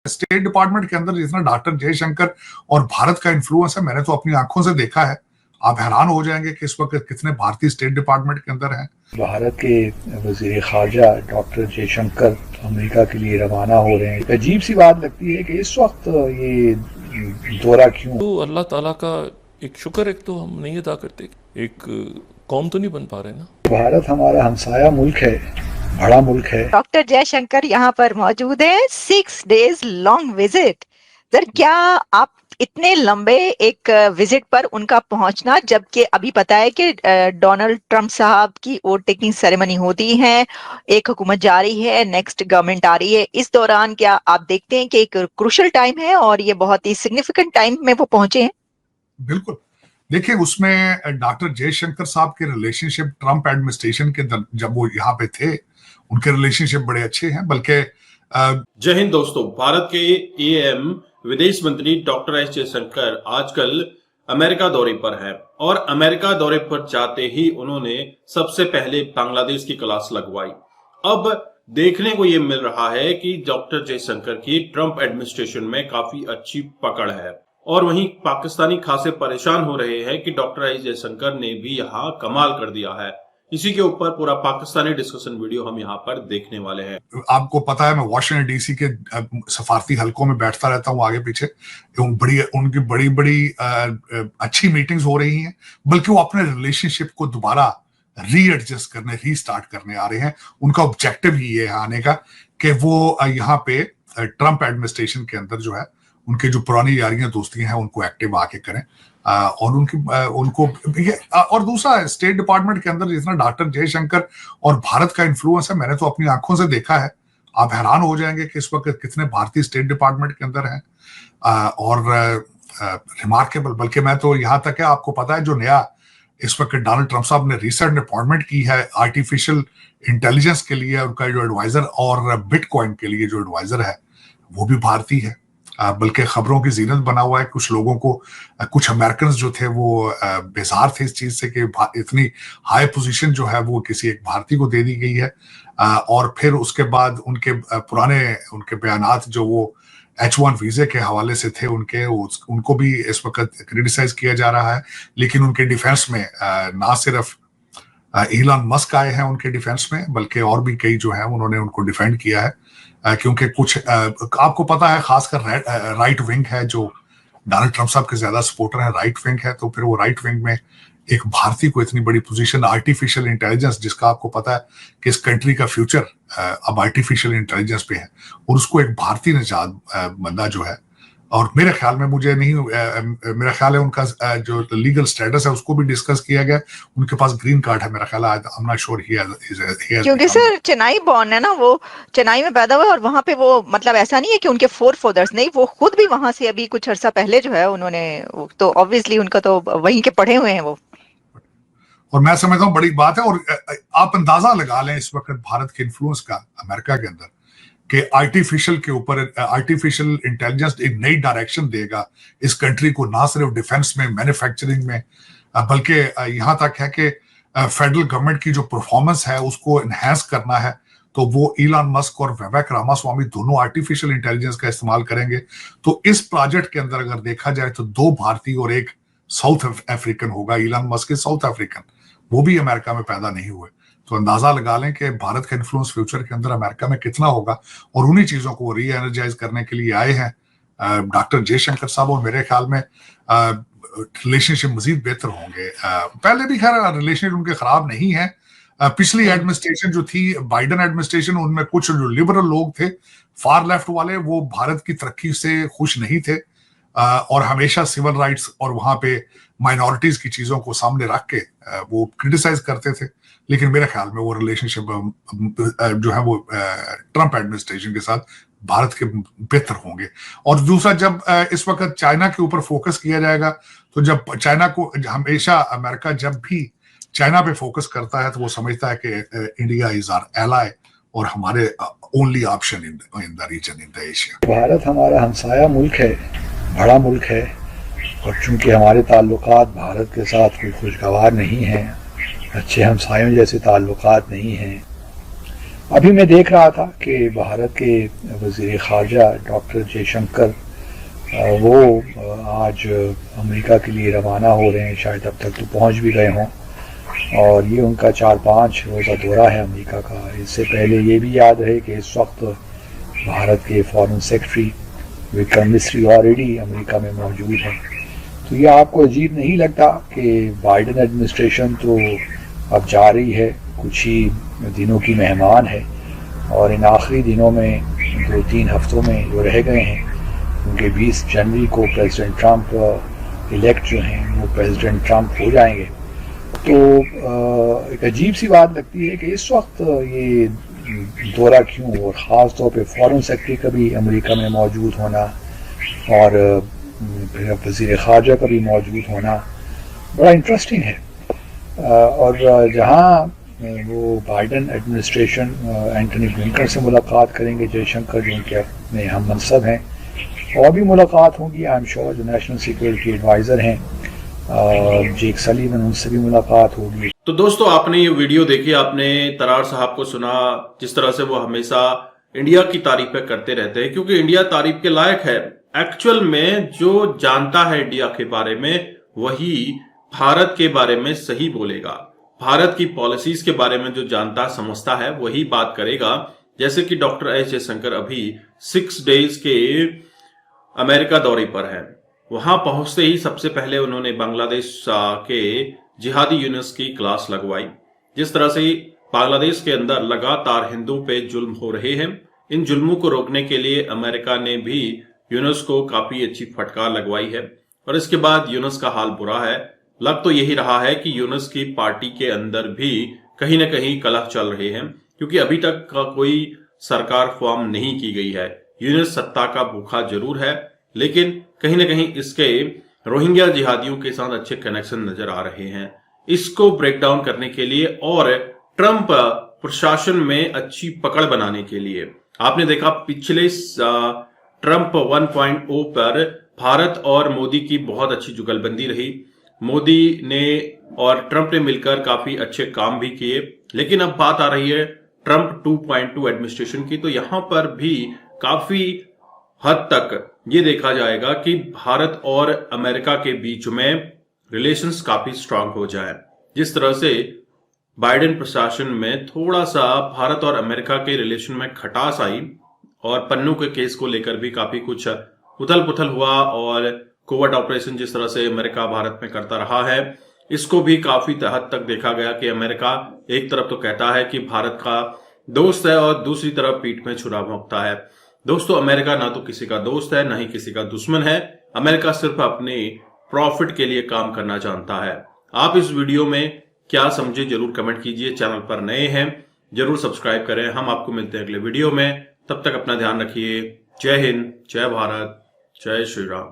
State department के अंदर जितना डॉक्टर जयशंकर और भारत का इन्फ्लुएंस है, मैंने तो अपनी आंखों से देखा है। आप हैरान हो जाएंगे कि इस वक्त कितने भारतीय स्टेट डिपार्टमेंट के अंदर हैं। भारत के वजीर खारजा डॉक्टर जयशंकर अमेरिका के लिए रवाना हो रहे हैं। अजीब सी बात लगती है कि इस वक्त ये दौरा क्यों। तो अल्लाह ताला का एक शुक्र, एक तो हम नहीं अदा करते, एक कौम तो नहीं बन पा रहे ना। भारत हमारा हमसाया मुल्क है, बड़ा मुल्क है। डॉक्टर जयशंकर यहाँ पर मौजूद है, 6 days लॉन्ग विजिट। सर, क्या आप इतने लंबे एक विजिट पर उनका पहुंचना, जबकि अभी पता है कि डोनाल्ड ट्रंप साहब की वोट टेकिंग सेरेमनी होती है, एक हुकूमत जा रही है, नेक्स्ट गवर्नमेंट आ रही है, इस दौरान क्या आप देखते हैं कि एक क्रूशल टाइम है और ये बहुत ही सिग्निफिकेंट टाइम में वो पहुंचे हैं? बिल्कुल। देखिए, उसमें डॉक्टर जयशंकर साहब के रिलेशनशिप ट्रंप एडमिनिस्ट्रेशन के जब वो यहाँ पे थे, उनके रिलेशनशिप बड़े अच्छे हैं। बल्कि जय हिंद दोस्तों, भारत के एएम विदेश मंत्री डॉक्टर एस जयशंकर आजकल अमेरिका दौरे पर हैं और अमेरिका दौरे पर जाते ही उन्होंने सबसे पहले बांग्लादेश की क्लास लगवाई। अब देखने को ये मिल रहा है कि डॉक्टर जयशंकर की ट्रंप एडमिनिस्ट्रेशन में काफी अच्छी पकड़ है और वहीं पाकिस्तानी खासे परेशान हो रहे हैं कि डॉक्टर एस जयशंकर ने भी यहाँ कमाल कर दिया है। इसी के ऊपर पूरा पाकिस्तानी डिस्कशन वीडियो हम यहाँ पर देखने वाले हैं। आपको पता है, मैं वॉशिंगटन डीसी के सफारती हलकों में बैठता रहता हूँ आगे पीछे। उनकी बड़ी बड़ी अच्छी मीटिंग्स हो रही हैं, बल्कि वो अपने रिलेशनशिप को दोबारा रीएडजस्ट करने, रीस्टार्ट करने आ रहे हैं। उनका ऑब्जेक्टिव ही ये है आने का कि वो यहाँ पे ट्रंप एडमिनिस्ट्रेशन के अंदर जो है, उनके जो पुरानी यारियां दोस्तियां हैं उनको एक्टिव आके करें और उनको और दूसरा, स्टेट डिपार्टमेंट के अंदर जितना डॉक्टर जयशंकर और भारत का इन्फ्लुएंस है, मैंने तो अपनी आंखों से देखा है। आप हैरान हो जाएंगे कि इस वक्त कितने भारतीय स्टेट डिपार्टमेंट के अंदर हैं और रिमार्केबल। बल्कि मैं तो यहाँ तक है, आपको पता है, जो नया इस वक्त डोनाल्ड ट्रंप साहब ने रिसेंट अपॉइंटमेंट की है आर्टिफिशियल इंटेलिजेंस के लिए, उनका जो एडवाइजर और बिटकॉइन के लिए जो एडवाइजर है वो भी भारतीय है। बल्कि खबरों की जीनत बना हुआ है। कुछ लोगों को, कुछ अमेरिकन जो थे वो बेजार थे इस चीज से कि इतनी हाई पोजीशन जो है वो किसी एक भारतीय को दे दी गई है। और फिर उसके बाद उनके उनके बयानात जो वो H1 वीजे के हवाले से थे, उनको भी इस वक्त क्रिटिसाइज किया जा रहा है। लेकिन उनके डिफेंस में ना सिर्फ इलॉन मस्क आए हैं उनके डिफेंस में, बल्कि और भी कई जो है उन्होंने उनको डिफेंड किया है। क्योंकि कुछ आपको पता है, खासकर राइट विंग है जो डोनाल्ड ट्रंप साहब के ज्यादा सपोर्टर है, राइट विंग है। तो फिर वो राइट विंग में एक भारतीय को इतनी बड़ी पोजीशन, आर्टिफिशियल इंटेलिजेंस, जिसका आपको पता है कि इस कंट्री का फ्यूचर अब आर्टिफिशियल इंटेलिजेंस पे है, और उसको एक भारतीय निजात बंदा जो है, और मेरे ख्याल में मेरा ख्याल है उनका जो लीगल स्टेटस है उसको भी डिस्कस किया गया। उनके पास ग्रीन कार्ड है मेरा ख्याल है। I am not sure he has, क्योंकि सर चेन्नई बॉर्न है ना, वो चेन्नई में पैदा हुआ और वहां पे वो, मतलब ऐसा नहीं है कि उनके फोरफादर्स नहीं, वो खुद भी वहां से अभी कुछ अर्सा पहले जो है उन्होंने, तो ऑब्वियसली उनका तो वहीं के पढ़े हुए हैं वो। और मैं समझता हूँ बड़ी बात है। और आप अंदाजा लगा लें इस वक्त भारत के इन्फ्लुएंस का अमेरिका के अंदर, कि आर्टिफिशियल के ऊपर, आर्टिफिशियल इंटेलिजेंस एक नई डायरेक्शन देगा इस कंट्री को, ना सिर्फ डिफेंस में, मैन्युफैक्चरिंग में, बल्कि यहाँ तक है कि फेडरल गवर्नमेंट की जो परफॉर्मेंस है उसको एनहांस करना है। तो वो इलॉन मस्क और विवेक रामास्वामी दोनों आर्टिफिशियल इंटेलिजेंस का इस्तेमाल करेंगे। तो इस प्रोजेक्ट के अंदर अगर देखा जाए तो 2 भारतीय और 1 साउथ अफ्रीकन होगा। इलॉन मस्क साउथ अफ्रीकन, वो भी अमेरिका में पैदा नहीं हुए। तो अंदाजा लगा लें कि भारत का इन्फ्लुएंस फ्यूचर के अंदर अमेरिका में कितना होगा। और उन्हीं चीजों को री एनर्जाइज करने के लिए आए हैं डॉक्टर जयशंकर साहब। और मेरे ख्याल में रिलेशनशिप मजीद बेहतर होंगे। पहले भी खैर रिलेशनशिप उनके खराब नहीं है। पिछली एडमिनिस्ट्रेशन जो थी, बाइडन एडमिनिस्ट्रेशन, उनमें कुछ जो लिबरल लोग थे, फार लेफ्ट वाले, वो भारत की तरक्की से खुश नहीं थे और हमेशा सिविल राइट्स और वहां पे माइनॉरिटीज की चीजों को सामने रख के वो क्रिटिसाइज करते थे। लेकिन मेरे ख्याल में वो रिलेशनशिप जो है वो ट्रंप एडमिनिस्ट्रेशन के साथ भारत के बेहतर होंगे। और दूसरा, जब इस वक्त चाइना के ऊपर फोकस किया जाएगा, तो जब चाइना को, हमेशा अमेरिका जब भी चाइना पे फोकस करता है तो वो समझता है कि इंडिया इज आवर एलाय और हमारे only option in the region, in the Asia. Bharat हमारा हमसाया मुल्क है, बड़ा मुल्क है, और चूंकि हमारे ताल्लुकात भारत के साथ कोई खुशगवार नहीं हैं, अच्छे हमसायों जैसे ताल्लुकात नहीं हैं, अभी मैं देख रहा था कि भारत के वज़ीर ख़ारजा डॉक्टर जयशंकर वो आज अमेरिका के लिए रवाना हो रहे हैं, शायद अब तक तो पहुंच भी गए हों, और ये उनका 4-5 रोज़ा दौरा है अमेरिका का। इससे पहले ये भी याद रहे कि इस वक्त भारत के foreign secretary Vikram Misri already America में मौजूद हैं। तो ये आपको अजीब नहीं लगता कि बाइडेन एडमिनिस्ट्रेशन तो अब जा रही है, कुछ ही दिनों की मेहमान है, और इन आखिरी दिनों में 2-3 हफ्तों में जो रह गए हैं, क्योंकि 20 जनवरी को प्रेसिडेंट ट्रंप इलेक्ट जो हैं वो प्रेसिडेंट ट्रंप हो जाएंगे। तो एक अजीब सी बात लगती है कि इस वक्त ये दौरा क्यों, और ख़ास तौर पे फॉरेन सेक्रेटरी का भी अमेरिका में मौजूद होना और वज़ीर ख़ारजा का भी मौजूद होना बड़ा इंटरेस्टिंग है। और जहाँ वो बाइडेन एडमिनिस्ट्रेशन एंटनी ब्लिंकन से मुलाकात करेंगे, जयशंकर जो उनके अपने हम मनसब हैं, और भी मुलाकात होगी आई एम श्योर। जो नेशनल सिक्योरिटी एडवाइज़र हैं जेक सलीवन, उनसे भी मुलाकात होगी। तो दोस्तों, आपने ये वीडियो देखी, आपने तरार साहब को सुना, जिस तरह से वो हमेशा इंडिया की तारीफें करते रहते हैं, क्योंकि इंडिया तारीफ के लायक है। एक्चुअल में जो जानता है इंडिया के बारे में, वही भारत के बारे में सही बोलेगा। भारत की पॉलिसीज के बारे में जो जानता समझता है वही बात करेगा। जैसे कि डॉक्टर एस जयशंकर अभी 6 डेज के अमेरिका दौरे पर है। वहां पहुंचते ही सबसे पहले उन्होंने बांग्लादेश के जिहादी यूनिट्स की क्लास लगवाई। जिस तरह से बांग्लादेश के अंदर लगातार हिंदुओं पे जुल्म हो रहे हैं, इन जुल्मों को रोकने के लिए अमेरिका ने भी यूनुस को काफी अच्छी फटकार लगवाई है, और इसके बाद यूनुस का हाल बुरा है। लग तो यही रहा है कि यूनुस की पार्टी के अंदर भी कहीं न कहीं कलह चल रहे हैं, क्योंकि अभी तक का कोई सरकार फॉर्म नहीं की गई है। यूनुस सत्ता का भूखा जरूर है, लेकिन कहीं न कहीं इसके रोहिंग्या जिहादियों के साथ अच्छे कनेक्शन नजर आ रहे हैं। इसको ब्रेक डाउन करने के लिए और ट्रंप प्रशासन में अच्छी पकड़ बनाने के लिए आपने देखा पिछले ट्रंप 1.0 पर भारत और मोदी की बहुत अच्छी जुगलबंदी रही। मोदी ने और ट्रंप ने मिलकर काफी अच्छे काम भी किए, लेकिन अब बात आ रही है ट्रंप 2.2 एडमिनिस्ट्रेशन की। तो यहां पर भी काफी हद तक ये देखा जाएगा कि भारत और अमेरिका के बीच में रिलेशंस काफी स्ट्रांग हो जाए। जिस तरह से बाइडेन प्रशासन में थोड़ा सा भारत और अमेरिका के रिलेशन में खटास आई, और पन्नू के केस को लेकर भी काफी कुछ उथल पुथल हुआ, और कोवर्ट ऑपरेशन जिस तरह से अमेरिका भारत में करता रहा है, इसको भी काफी हद तक देखा गया कि अमेरिका एक तरफ तो कहता है कि भारत का दोस्त है और दूसरी तरफ पीठ में छुरा भोंकता है। दोस्तों, अमेरिका ना तो किसी का दोस्त है, ना ही किसी का दुश्मन है। अमेरिका सिर्फ अपने प्रॉफिट के लिए काम करना जानता है। आप इस वीडियो में क्या समझे जरूर कमेंट कीजिए। चैनल पर नए हैं जरूर सब्सक्राइब करें। हम आपको मिलते हैं अगले वीडियो में, तब तक अपना ध्यान रखिए। जय हिंद, जय भारत, जय श्री राम।